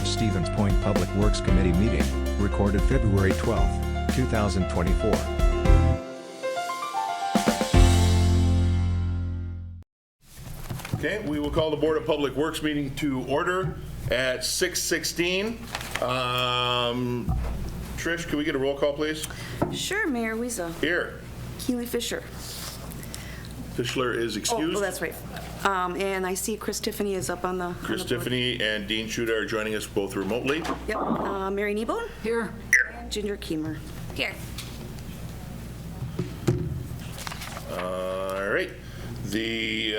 of Stevens Point Public Works Committee meeting, recorded February 12, 2024. Okay, we will call the Board of Public Works meeting to order at 6:16. Trish, can we get a roll call, please? Sure, Mayor Wiesa. Here. Keely Fisher. Fischler is excused. Oh, that's right. And I see Chris Tiffany is up on the Chris on the board. Tiffany and Dean Schuda are joining us both remotely. Yep. Mary Kneebone. Here. And Ginger Keemer. Here. All right. The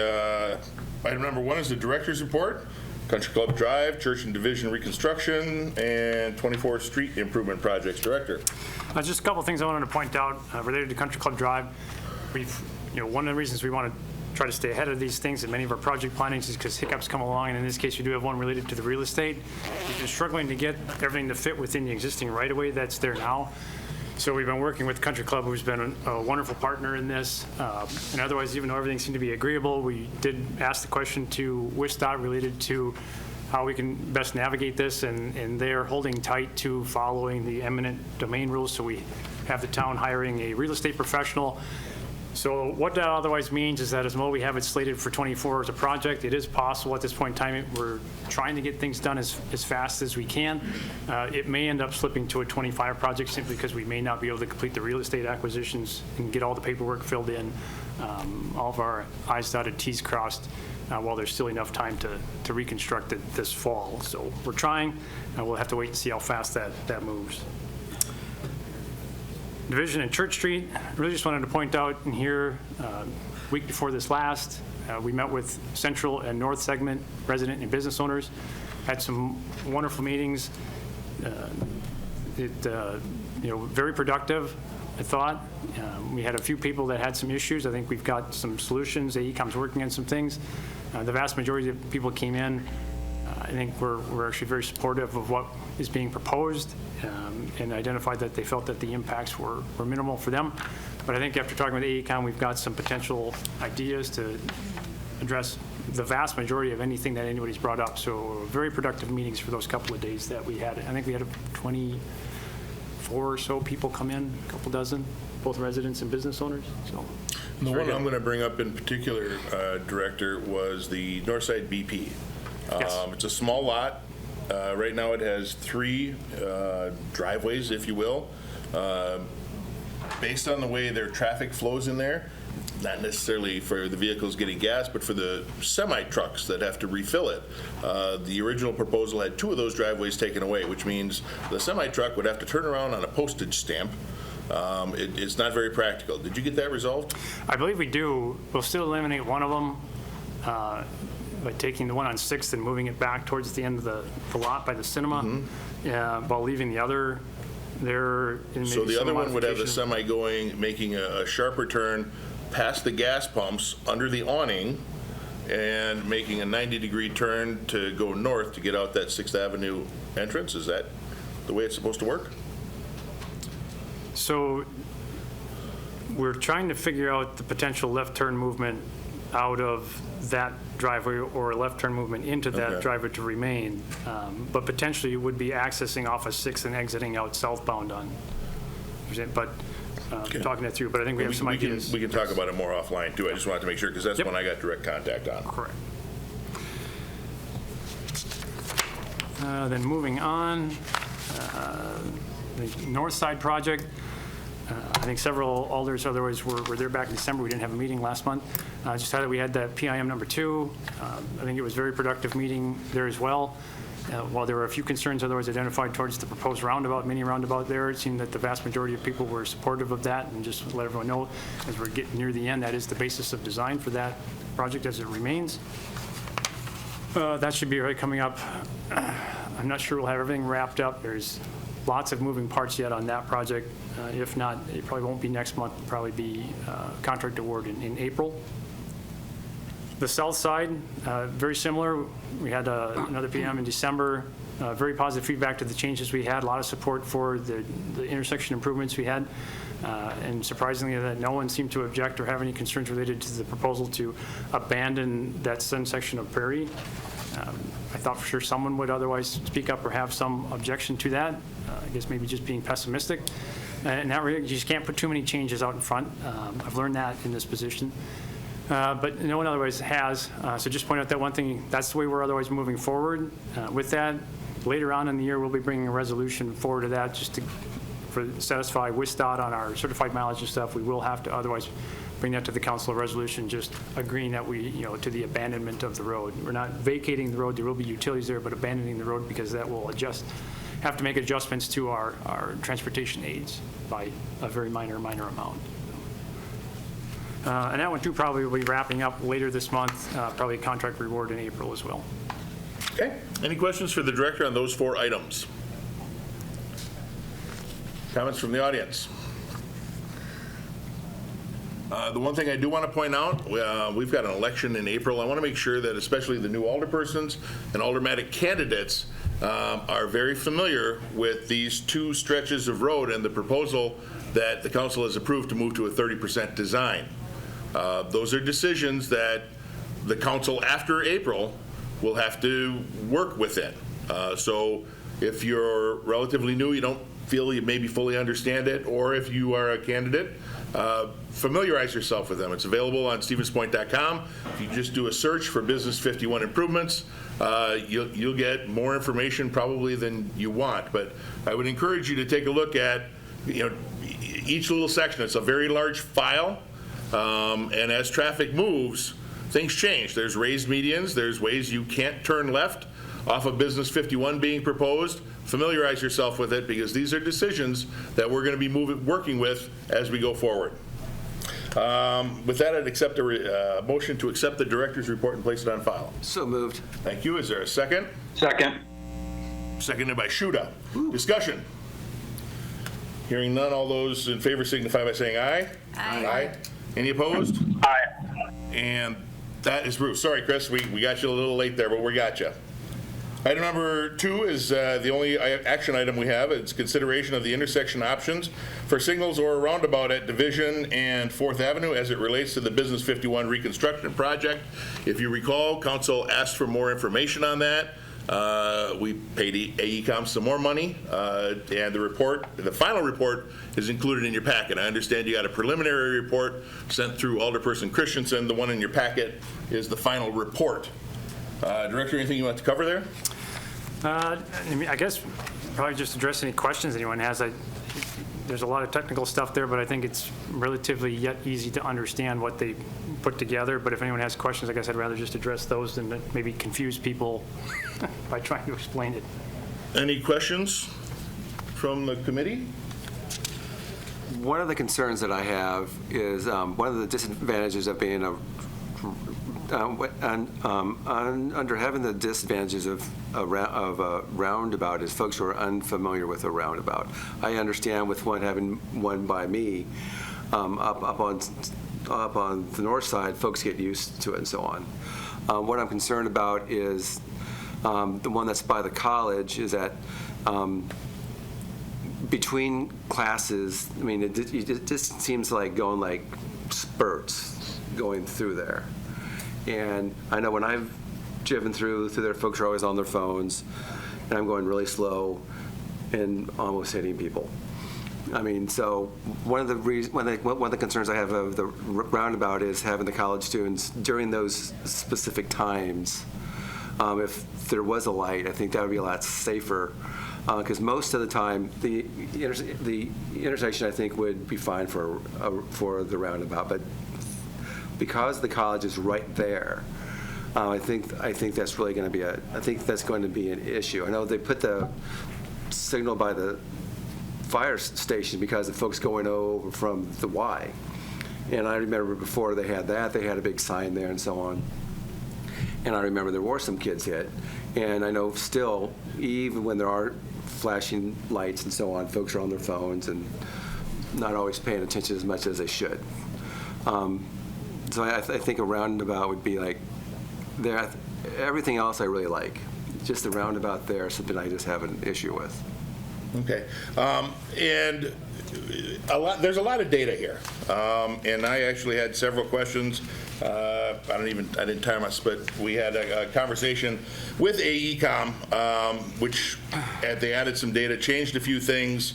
item number 1 is the director's report. Country Club Drive, Church and Division reconstruction, and 24th Street improvement projects. Director. Just a couple of things I wanted to point out related to Country Club Drive. One of the reasons we want to try to stay ahead of these things in many of our project plannings is because hiccups come along, and in this case, we do have one related to the real estate. We've been struggling to get everything to fit within the existing right-of-way that's there now. So we've been working with Country Club, who's been a wonderful partner in this. And otherwise, even though everything seemed to be agreeable, we did ask the question to WISDOT related to how we can best navigate this, and they're holding tight to following the eminent domain rules. So we have the town hiring a real estate professional. So what that otherwise means is that as well, we have it slated for 24 as a project. It is possible at this point in time, we're trying to get things done as fast as we can. It may end up slipping to a 25 project simply because we may not be able to complete the real estate acquisitions and get all the paperwork filled in, all of our I's dotted, T's crossed, while there's still enough time to reconstruct it this fall. So we're trying, and we'll have to wait and see how fast that moves. Division and Church Street, really just wanted to point out in here, week before this last, we met with Central and North segment resident and business owners, had some wonderful meetings. Very productive, I thought. We had a few people that had some issues. I think we've got some solutions. AECOM's working on some things. The vast majority of people came in. I think we're actually very supportive of what is being proposed, and identified that they felt that the impacts were minimal for them. But I think after talking with AECOM, we've got some potential ideas to address the vast majority of anything that anybody's brought up. So very productive meetings for those couple of days that we had. I think we had 24 or so people come in, a couple dozen, both residents and business owners. So The one I'm going to bring up in particular, Director, was the Northside BP. Yes. It's a small lot. Right now it has 3 driveways, if you will. Based on the way their traffic flows in there, not necessarily for the vehicles getting gas, but for the semi-trucks that have to refill it. The original proposal had 2 of those driveways taken away, which means the semi-truck would have to turn around on a postage stamp. It's not very practical. Did you get that resolved? I believe we do. We'll still eliminate one of them by taking the one on 6th and moving it back towards the end of the lot by the cinema, while leaving the other there. So the other one would have the semi going, making a sharper turn past the gas pumps under the awning and making a 90-degree turn to go north to get out that 6th Avenue entrance. Is that the way it's supposed to work? So we're trying to figure out the potential left turn movement out of that driveway or a left turn movement into that driveway to remain. But potentially it would be accessing off of 6th and exiting out southbound on. But talking that through, but I think we have some ideas. We can talk about it more offline too. I just wanted to make sure because that's one I got direct contact on. Correct. Then moving on, the North Side project. I think several alders otherwise were there back in December. We didn't have a meeting last month. Just had we had that PIM number 2. I think it was a very productive meeting there as well. While there were a few concerns otherwise identified towards the proposed roundabout, mini roundabout there, it seemed that the vast majority of people were supportive of that, and just let everyone know as we're getting near the end, that is the basis of design for that project as it remains. That should be right coming up. I'm not sure we'll have everything wrapped up. There's lots of moving parts yet on that project. If not, it probably won't be next month. It'll probably be contract award in April. The south side, very similar. We had another PM in December. Very positive feedback to the changes we had. A lot of support for the intersection improvements we had. And surprisingly, that no one seemed to object or have any concerns related to the proposal to abandon that section of Prairie. I thought for sure someone would otherwise speak up or have some objection to that. I guess maybe just being pessimistic. And that you just can't put too many changes out in front. I've learned that in this position. But no one otherwise has. So just point out that one thing, that's the way we're otherwise moving forward. With that, later on in the year, we'll be bringing a resolution forward to that just to satisfy WSDOT on our certified mileage and stuff. We will have to otherwise bring that to the council resolution, just agreeing that to the abandonment of the road. We're not vacating the road. There will be utilities there, but abandoning the road because that will have to make adjustments to our transportation aids by a very minor amount. And that one too probably will be wrapping up later this month, probably a contract reward in April as well. Okay. Any questions for the director on those 4 items? Comments from the audience? The one thing I do want to point out, we've got an election in April. I want to make sure that especially the new alderpersons and aldermanic candidates are very familiar with these 2 stretches of road and the proposal that the council has approved to move to a 30% design. Those are decisions that the council after April will have to work within. So if you're relatively new, you don't feel you maybe fully understand it, or if you are a candidate, familiarize yourself with them. It's available on stevenspoint.com. If you just do a search for Business 51 improvements, you'll get more information probably than you want. But I would encourage you to take a look at each little section. It's a very large file, and as traffic moves, things change. There's raised medians. There's ways you can't turn left off of Business 51 being proposed. Familiarize yourself with it because these are decisions that we're going to be working with as we go forward. With that, I'd accept a motion to accept the director's report and place it on file. So moved. Thank you. Is there a second? Second. Seconded by Shuda. Discussion. Hearing none, all those in favor signify by saying aye. Aye. Any opposed? Aye. And that is approved. Sorry, Chris, we got you a little late there, but we got you. Item number 2 is the only action item we have. It's consideration of the intersection options for signals or a roundabout at Division and 4th Avenue as it relates to the Business 51 reconstruction project. If you recall, council asked for more information on that. We paid AECOM some more money, and the final report is included in your packet. I understand you got a preliminary report sent through Alderperson Christensen. The one in your packet is the final report. Director, anything you want to cover there? I guess probably just address any questions anyone has. There's a lot of technical stuff there, but I think it's relatively yet easy to understand what they put together. But if anyone has questions, I guess I'd rather just address those than maybe confuse people by trying to explain it. Any questions from the committee? One of the concerns that I have is one of the disadvantages of being under having the disadvantages of a roundabout is folks who are unfamiliar with a roundabout. I understand with having one by me up on the north side, folks get used to it and so on. What I'm concerned about is the one that's by the college is that between classes, I mean, it just seems like going like spurts going through there. And I know when I've driven through there, folks are always on their phones, and I'm going really slow and almost hitting people. I mean, so one of the concerns I have of the roundabout is having the college students during those specific times. If there was a light, I think that would be a lot safer. Because most of the time, the intersection I think would be fine for the roundabout, but because the college is right there, I think that's really going to be an issue. I know they put the signal by the fire station because of folks going over from the Y, and I remember before they had that, they had a big sign there and so on. And I remember there were some kids hit, and I know still, even when there are flashing lights and so on, folks are on their phones and not always paying attention as much as they should. So I think a roundabout would be like there. Everything else I really like. Just the roundabout there is something I just have an issue with. Okay. And there's a lot of data here. And I actually had several questions. I didn't time us, but we had a conversation with AECom, which they added some data, changed a few things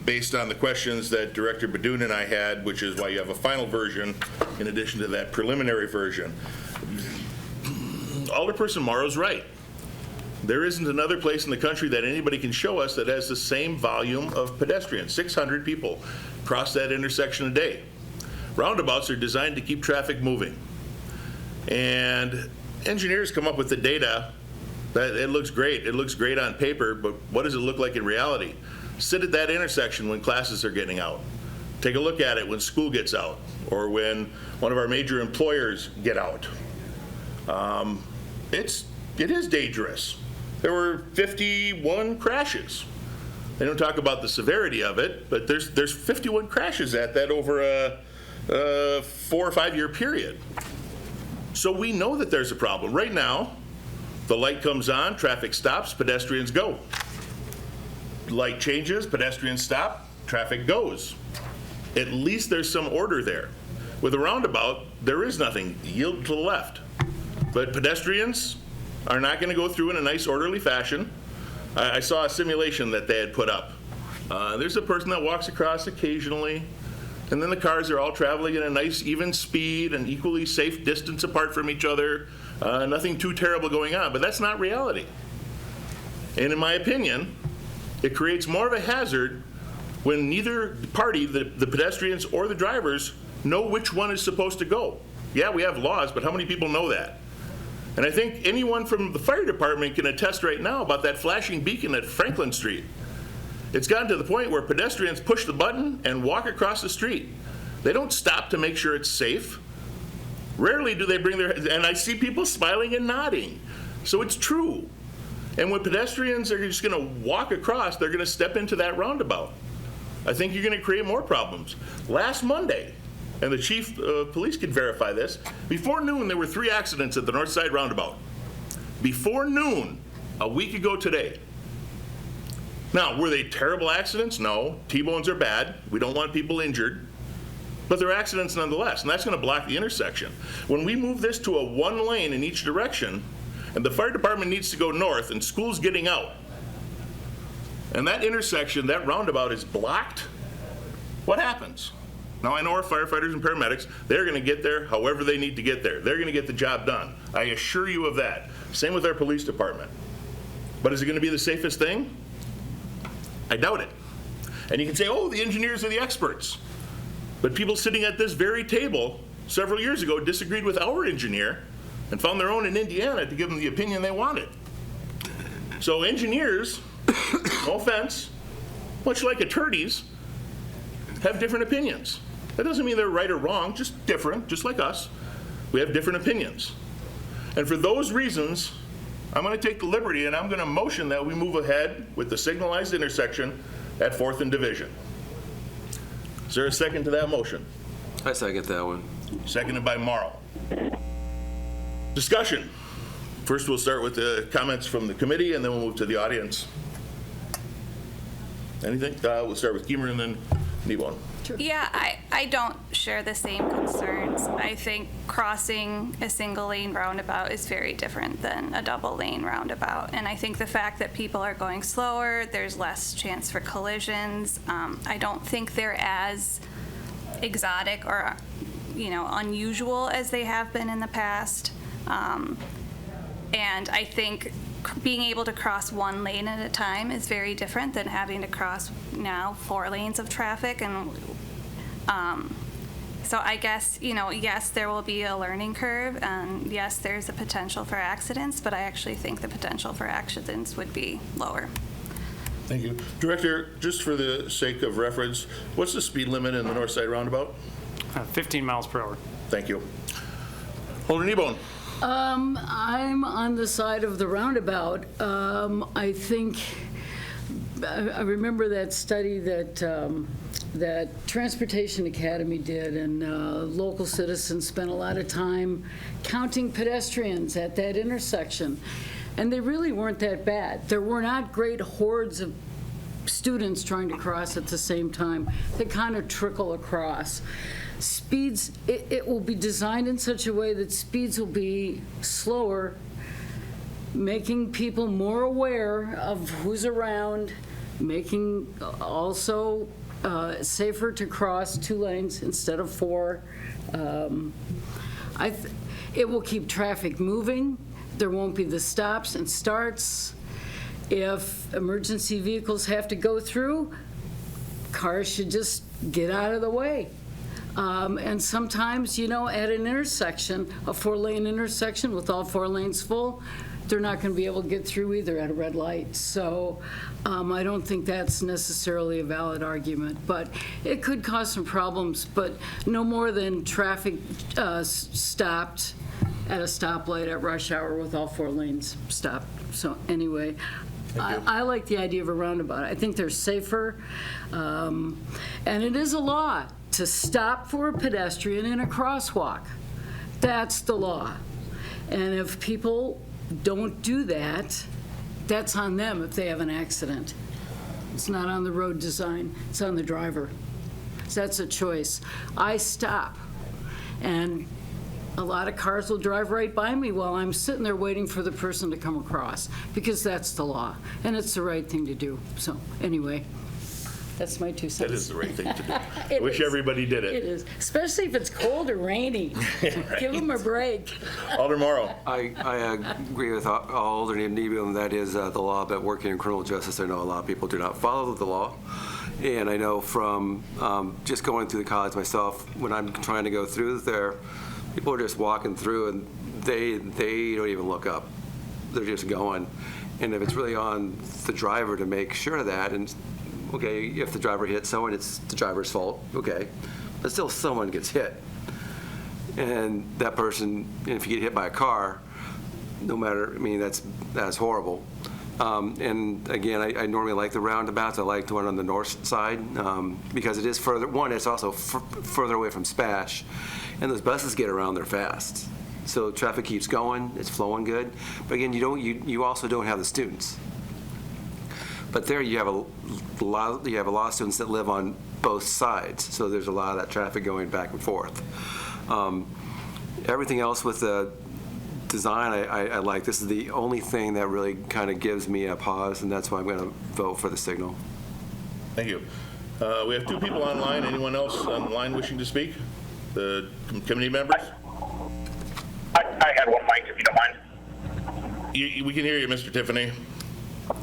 based on the questions that Director Badun and I had, which is why you have a final version in addition to that preliminary version. Alderperson Morrow's right. There isn't another place in the country that anybody can show us that has the same volume of pedestrians. 600 people cross that intersection a day. Roundabouts are designed to keep traffic moving. And engineers come up with the data that it looks great. It looks great on paper, but what does it look like in reality? Sit at that intersection when classes are getting out. Take a look at it when school gets out or when one of our major employers get out. It is dangerous. There were 51 crashes. They don't talk about the severity of it, but there's 51 crashes at that over a 4 or 5 year period. So we know that there's a problem. Right now, the light comes on, traffic stops, pedestrians go. Light changes, pedestrians stop, traffic goes. At least there's some order there. With a roundabout, there is nothing. Yield to the left. But pedestrians are not going to go through in a nice, orderly fashion. I saw a simulation that they had put up. There's a person that walks across occasionally, and then the cars are all traveling at a nice, even speed and equally safe distance apart from each other. Nothing too terrible going on, but that's not reality. And in my opinion, it creates more of a hazard when neither party, the pedestrians or the drivers, know which one is supposed to go. Yeah, we have laws, but how many people know that? And I think anyone from the fire department can attest right now about that flashing beacon at Franklin Street. It's gotten to the point where pedestrians push the button and walk across the street. They don't stop to make sure it's safe. Rarely do they bring their, and I see people smiling and nodding. So it's true. And when pedestrians are just going to walk across, they're going to step into that roundabout. I think you're going to create more problems. Last Monday, and the chief of police can verify this, before noon there were 3 accidents at the North Side roundabout. Before noon, a week ago today. Now, were they terrible accidents? No. T-bones are bad. We don't want people injured. But they're accidents nonetheless, and that's going to block the intersection. When we move this to a 1 lane in each direction, and the fire department needs to go north, and school's getting out, and that intersection, that roundabout is blocked, what happens? Now, I know our firefighters and paramedics, they're going to get there however they need to get there. They're going to get the job done. I assure you of that. Same with our police department. But is it going to be the safest thing? I doubt it. And you can say, oh, the engineers are the experts. But people sitting at this very table several years ago disagreed with our engineer and found their own in Indiana to give them the opinion they wanted. So engineers, no offense, much like attorneys, have different opinions. That doesn't mean they're right or wrong, just different, just like us. We have different opinions. And for those reasons, I'm going to take the liberty and I'm going to motion that we move ahead with the signalized intersection at 4th and Division. Is there a second to that motion? I second that one. Seconded by Morrow. Discussion. First, we'll start with the comments from the committee, and then we'll move to the audience. Anything? We'll start with Kiemer and then Kneebone. Yeah, I don't share the same concerns. I think crossing a single lane roundabout is very different than a double lane roundabout. And I think the fact that people are going slower, there's less chance for collisions. I don't think they're as exotic or, unusual as they have been in the past. And I think being able to cross 1 lane at a time is very different than having to cross now 4 lanes of traffic. And so I guess, yes, there will be a learning curve, and yes, there's a potential for accidents, but I actually think the potential for accidents would be lower. Thank you. Director, just for the sake of reference, what's the speed limit in the North Side roundabout? 15 miles per hour. Thank you. Alder Kneebone. I'm on the side of the roundabout. I think, I remember that study that Transportation Academy did, and local citizens spent a lot of time counting pedestrians at that intersection, and they really weren't that bad. There were not great hordes of students trying to cross at the same time. They kind of trickle across. Speeds, it will be designed in such a way that speeds will be slower, making people more aware of who's around, making also safer to cross 2 lanes instead of 4. It will keep traffic moving. There won't be the stops and starts. If emergency vehicles have to go through, cars should just get out of the way. And sometimes, at an intersection, a 4-lane intersection with all 4 lanes full, they're not going to be able to get through either at a red light. So I don't think that's necessarily a valid argument, but it could cause some problems, but no more than traffic stopped at a stoplight at rush hour with all 4 lanes stopped. So anyway, I like the idea of a roundabout. I think they're safer, and it is a law to stop for a pedestrian in a crosswalk. That's the law. And if people don't do that, that's on them if they have an accident. It's not on the road design, it's on the driver. So that's a choice. I stop, and a lot of cars will drive right by me while I'm sitting there waiting for the person to come across, because that's the law, and it's the right thing to do. So anyway, that's my 2 cents. That is the right thing to do. It Wish is. everybody did It it. is, especially if it's cold or rainy. Give them a break. Alder Morrow. I agree with Alder Nebel, and that is the law, but working in criminal justice, I know a lot of people do not follow the law. And I know from just going through the college myself, when I'm trying to go through there, people are just walking through and they don't even look up. They're just going. And if it's really on the driver to make sure of that, and okay, if the driver hits someone, it's the driver's fault, okay. But still, someone gets hit. And that person, and if you get hit by a car, no matter, that's horrible. And again, I normally like the roundabouts. I like the one on the north side because it is further. One, it's also further away from Spash, and those buses get around there fast. So traffic keeps going. It's flowing good. But again, you also don't have the students. But there you have a lot of students that live on both sides. So there's a lot of that traffic going back and forth. Everything else with the design, I like. This is the only thing that really kind of gives me a pause, and that's why I'm going to vote for the signal. Thank you. We have 2 people online. Anyone else online wishing to speak? The committee members? I had one mic, if you don't mind. We can hear you, Mr. Tiffany.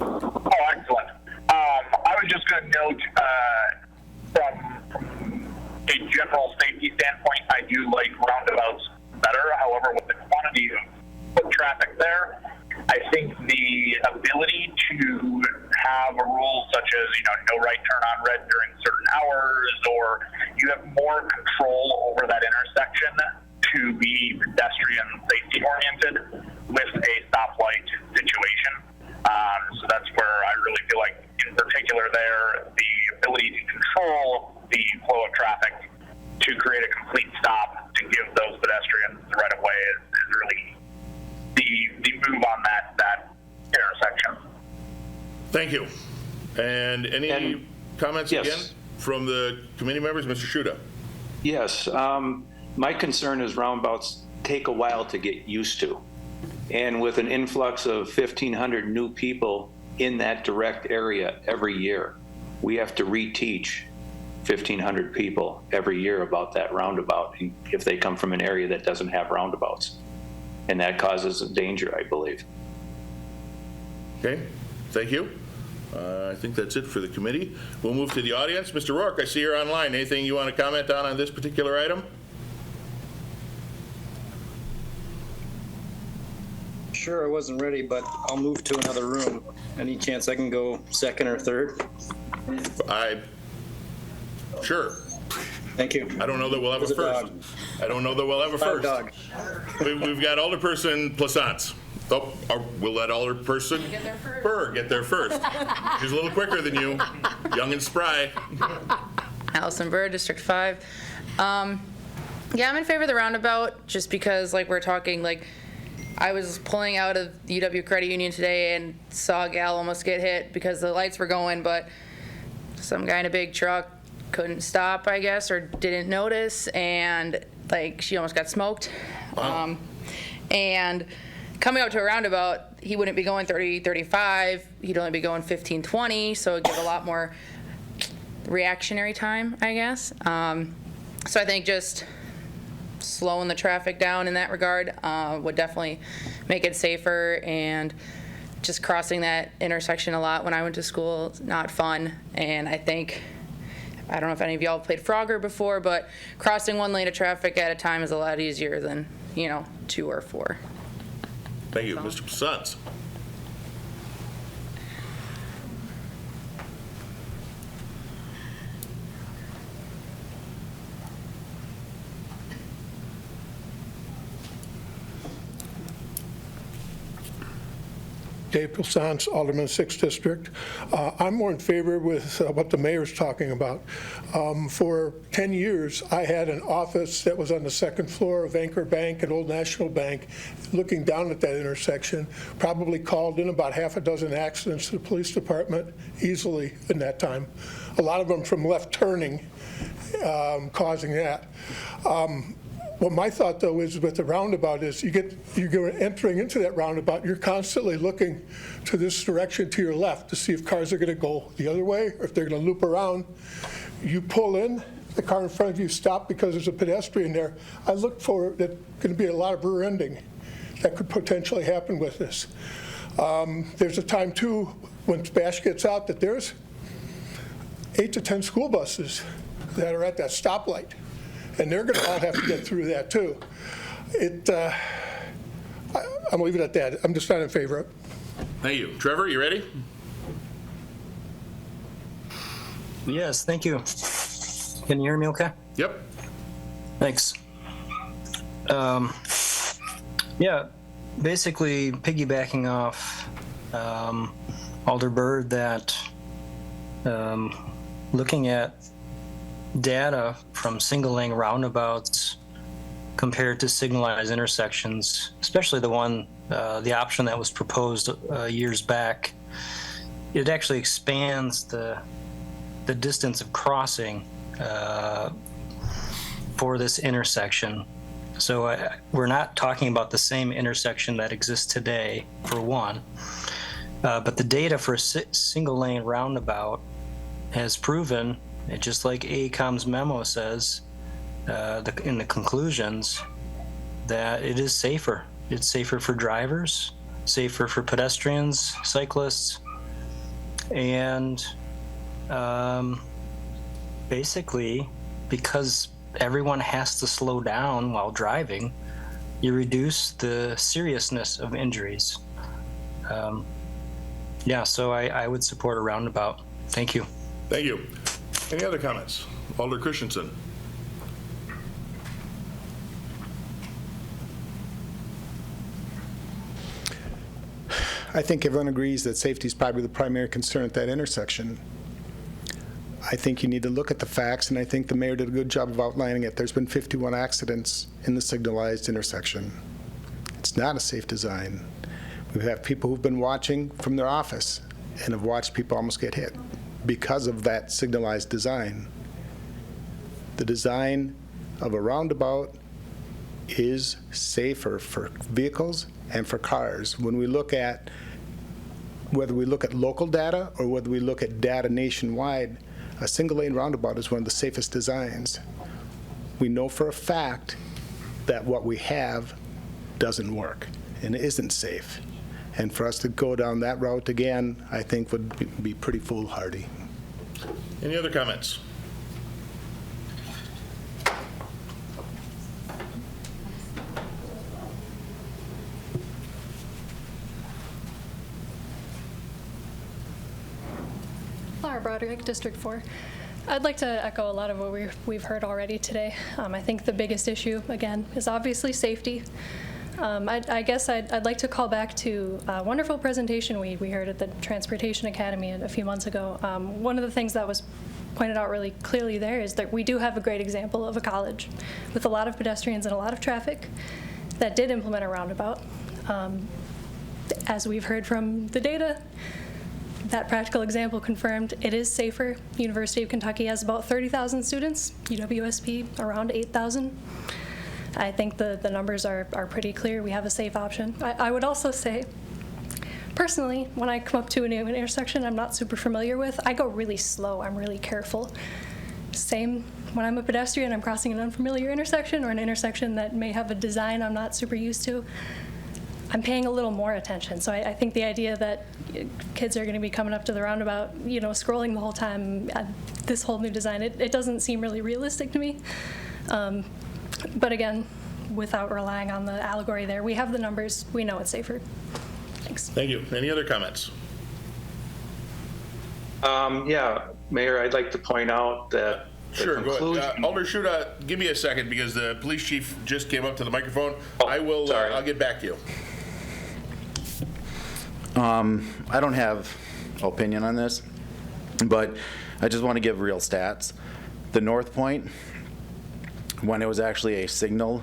Oh, excellent. I was just going to note, from a general safety standpoint, I do like roundabouts better. However, with the quantity of foot traffic there, I think the ability to have a rule such as, no right turn on red during certain hours, or you have more control over that intersection to be pedestrian safety oriented with a stoplight situation. So that's where I really feel like, in particular there, the ability to control the flow of traffic to create a complete stop to give those pedestrians the right of way is really the move on that intersection. Thank you. And any comments yes. again from the committee members? Mr. Shuda. Yes. My concern is roundabouts take a while to get used to. And with an influx of 1,500 new people in that direct area every year, we have to reteach 1,500 people every year about that roundabout if they come from an area that doesn't have roundabouts. And that causes a danger, I believe. Okay, thank you. I think that's it for the committee. We'll move to the audience. Mr. Rourke, I see you're online. Anything you want to comment on this particular item? Sure, I wasn't ready, but I'll move to another room. Any chance I can go second or third? Sure. Thank you. I don't know that we'll have a There's a first. dog. I don't know that we'll have a first. Dog. We've got Alderperson Plaisance. Oh, we'll let Alderperson Burr get there first. She's a little quicker than you, young and spry. Allison Burr, District 5. Yeah, I'm in favor of the roundabout just because, we're talking, I was pulling out of the UW Credit Union today and saw a gal almost get hit because the lights were going, but some guy in a big truck couldn't stop, I guess, or didn't notice, and like she almost got smoked. And coming up to a roundabout, he wouldn't be going 30, 35. He'd only be going 15, 20, so it'd give a lot more reactionary time, I guess. So I think just slowing the traffic down in that regard would definitely make it safer, and just crossing that intersection a lot when I went to school is not fun. And I think, I don't know if any of y'all played Frogger before, but crossing one lane of traffic at a time is a lot easier than, 2 or 4. Thank you. Mr. Sons. Dave Pilsance, Alderman, 6th District. I'm more in favor with what the mayor's talking about. For 10 years, I had an office that was on the 2nd floor of Anchor Bank and Old National Bank, looking down at that intersection. Probably called in about half a dozen accidents to the police department easily in that time. A lot of them from left turning, causing that. What my thought, though, is with the roundabout is you're entering into that roundabout, you're constantly looking to this direction to your left to see if cars are going to go the other way or if they're going to loop around. You pull in, the car in front of you stops because there's a pedestrian there. I look for there's going to be a lot of rear ending that could potentially happen with this. There's a time, too, when Bash gets out that there's 8 to 10 school buses that are at that stoplight. And they're going to all have to get through that, too. I'm going to leave it at that. I'm just not in favor of it. Thank you. Trevor, you ready? Yes, thank you. Can you hear me okay? Yep. Thanks. Yeah, basically piggybacking off Alder Bird, that looking at data from single lane roundabouts compared to signalized intersections, especially the option that was proposed years back, it actually expands the distance of crossing for this intersection. So we're not talking about the same intersection that exists today, for one, but the data for a single lane roundabout has proven, just like AECOM's memo says in the conclusions, that it is safer. It's safer for drivers, safer for pedestrians, cyclists, and basically, because everyone has to slow down while driving, you reduce the seriousness of injuries. Yeah, so I would support a roundabout. Thank you. Thank you. Any other comments? Alder Christensen. I think everyone agrees that safety is probably the primary concern at that intersection. I think you need to look at the facts, and I think the mayor did a good job of outlining it. There's been 51 accidents in the signalized intersection. It's not a safe design. We have people who've been watching from their office and have watched people almost get hit because of that signalized design. The design of a roundabout is safer for vehicles and for cars. When we look at, whether we look at local data or whether we look at data nationwide, a single lane roundabout is one of the safest designs. We know for a fact that what we have doesn't work and isn't safe. And for us to go down that route again, I think would be pretty foolhardy. Any other comments? Laura Broderick, District 4. I'd like to echo a lot of what we've heard already today. I think the biggest issue, again, is obviously safety. I guess I'd like to call back to a wonderful presentation we heard at the Transportation Academy a few months ago. One of the things that was pointed out really clearly there is that we do have a great example of a college with a lot of pedestrians and a lot of traffic that did implement a roundabout. As we've heard from the data, that practical example confirmed it is safer. University of Kentucky has about 30,000 students, UWSP around 8,000. I think the numbers are pretty clear. We have a safe option. I would also say, personally, when I come up to an intersection I'm not super familiar with, I go really slow. I'm really careful. Same when I'm a pedestrian, I'm crossing an unfamiliar intersection or an intersection that may have a design I'm not super used to. I'm paying a little more attention. So I think the idea that kids are going to be coming up to the roundabout, scrolling the whole time, this whole new design, it doesn't seem really realistic to me. But again, without relying on the allegory there, we have the numbers. We know it's safer. Thanks. Thank you. Any other comments? Yeah, Mayor, I'd like to point out that Sure, go ahead. Alder Shuda, give me a second because the police chief just came up to the microphone. I'll get back to you. I don't have opinion on this, but I just want to give real stats. The North Point, when it was actually a signal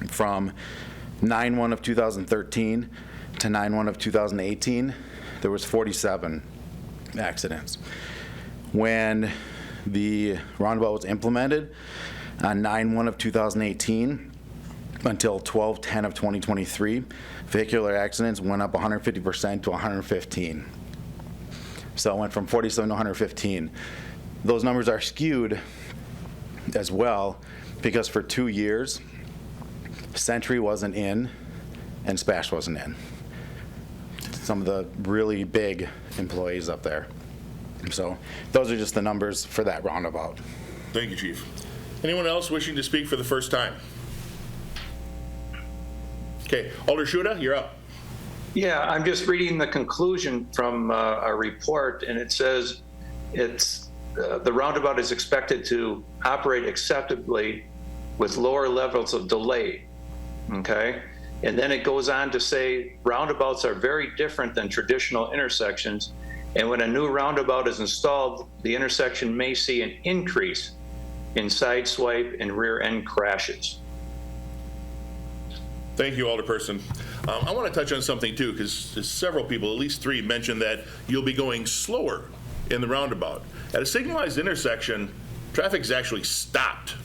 from 9/1 of 2013 to 9/1 of 2018, there was 47 accidents. When the roundabout was implemented on 9/1 of 2018 until 12/10 of 2023, vehicular accidents went up 150% to 115. So it went from 47 to 115. Those numbers are skewed as well because for 2 years, Century wasn't in and Spash wasn't in. Some of the really big employees up there. So those are just the numbers for that roundabout. Thank you, Chief. Anyone else wishing to speak for the first time? Okay, Alder Shuda, you're up. Yeah, I'm just reading the conclusion from our report, and it says the roundabout is expected to operate acceptably with lower levels of delay, okay? And then it goes on to say roundabouts are very different than traditional intersections, and when a new roundabout is installed, the intersection may see an increase in side swipe and rear end crashes. Thank you, Alderperson. I want to touch on something too, because several people, at least 3, mentioned that you'll be going slower in the roundabout. At a signalized intersection, traffic is actually stopped.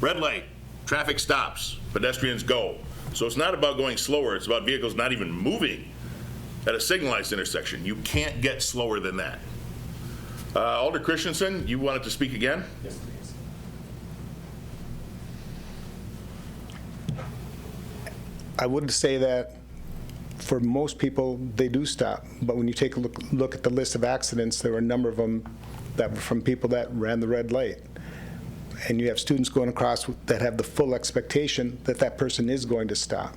Red light, traffic stops, pedestrians go. So it's not about going slower, it's about vehicles not even moving at a signalized intersection. You can't get slower than that. Alder Christensen, you wanted to speak again? Yes, please. I would say that for most people, they do stop. But when you take a look at the list of accidents, there were a number of them that were from people that ran the red light. And you have students going across that have the full expectation that that person is going to stop.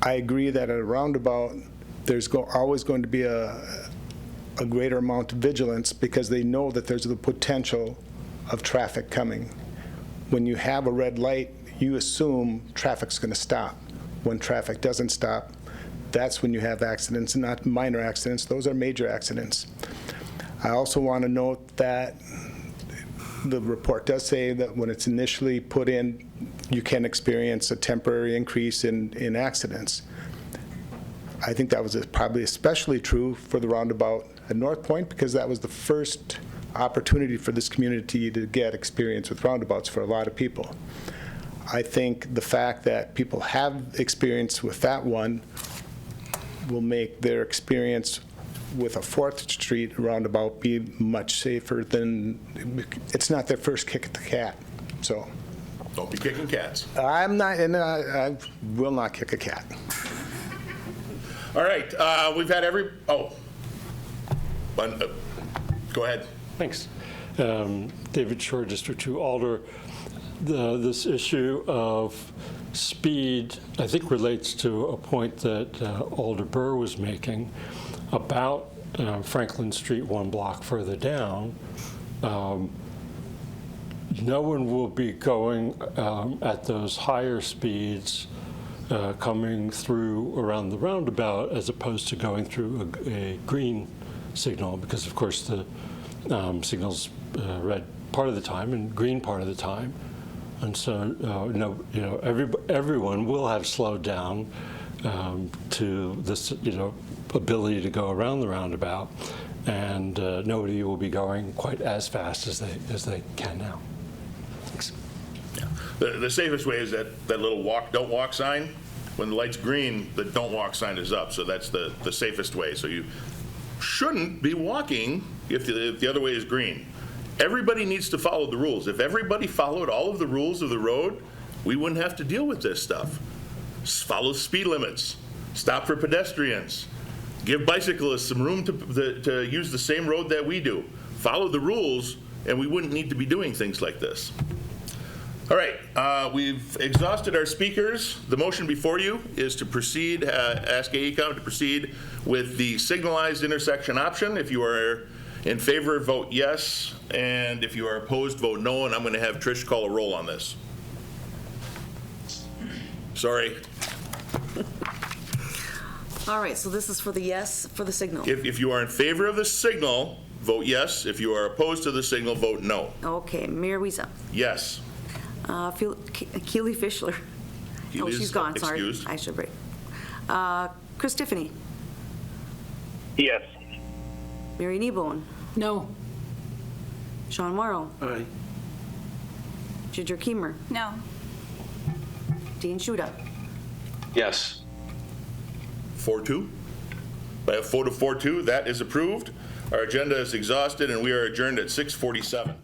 I agree that at a roundabout, there's always going to be a greater amount of vigilance because they know that there's the potential of traffic coming. When you have a red light, you assume traffic's going to stop. When traffic doesn't stop, that's when you have accidents, and not minor accidents. Those are major accidents. I also want to note that the report does say that when it's initially put in, you can experience a temporary increase in accidents. I think that was probably especially true for the roundabout at North Point because that was the first opportunity for this community to get experience with roundabouts for a lot of people. I think the fact that people have experience with that one will make their experience with a 4th Street roundabout be much safer than, it's not their first kick at the cat, so. Don't be kicking cats. I'm not, and I will not kick a cat. All right, we've had go ahead. Thanks. David Shore, District 2 Alder. This issue of speed, I think, relates to a point that Alder Burr was making about Franklin Street 1 block further down. No one will be going at those higher speeds coming through around the roundabout as opposed to going through a green signal because, of course, the signal's red part of the time and green part of the time. And so, everyone will have slowed down to this, ability to go around the roundabout, and nobody will be going quite as fast as they can now. Thanks. The safest way is that little don't walk sign. When the light's green, the don't walk sign is up, so that's the safest way. So you shouldn't be walking if the other way is green. Everybody needs to follow the rules. If everybody followed all of the rules of the road, we wouldn't have to deal with this stuff. Follow speed limits, stop for pedestrians, give bicyclists some room to use the same road that we do. Follow the rules, and we wouldn't need to be doing things like this. All right, we've exhausted our speakers. The motion before you is to proceed, ask AECom to proceed with the signalized intersection option. If you are in favor, vote yes, and if you are opposed, vote no, and I'm going to have Trish call a roll on this. Sorry. All right, so this is for the yes, for the signal. If you are in favor of the signal, vote yes. If you are opposed to the signal, vote no. Okay, Mayor Wiesa. Yes. Keely Fischler. Oh, Keely's she's gone, sorry. excused. I should break. Chris Tiffany. Yes. Mary Kneebone. No. Sean Morrow. Aye. Ginger Keemer. No. Dean Shuda. Yes. 4-2. By a vote of 4-2, that is approved. Our agenda is exhausted, and we are adjourned at 6:47.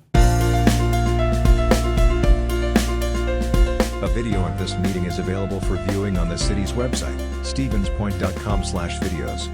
A video of this meeting is available for viewing on the city's website, stevenspoint.com/videos.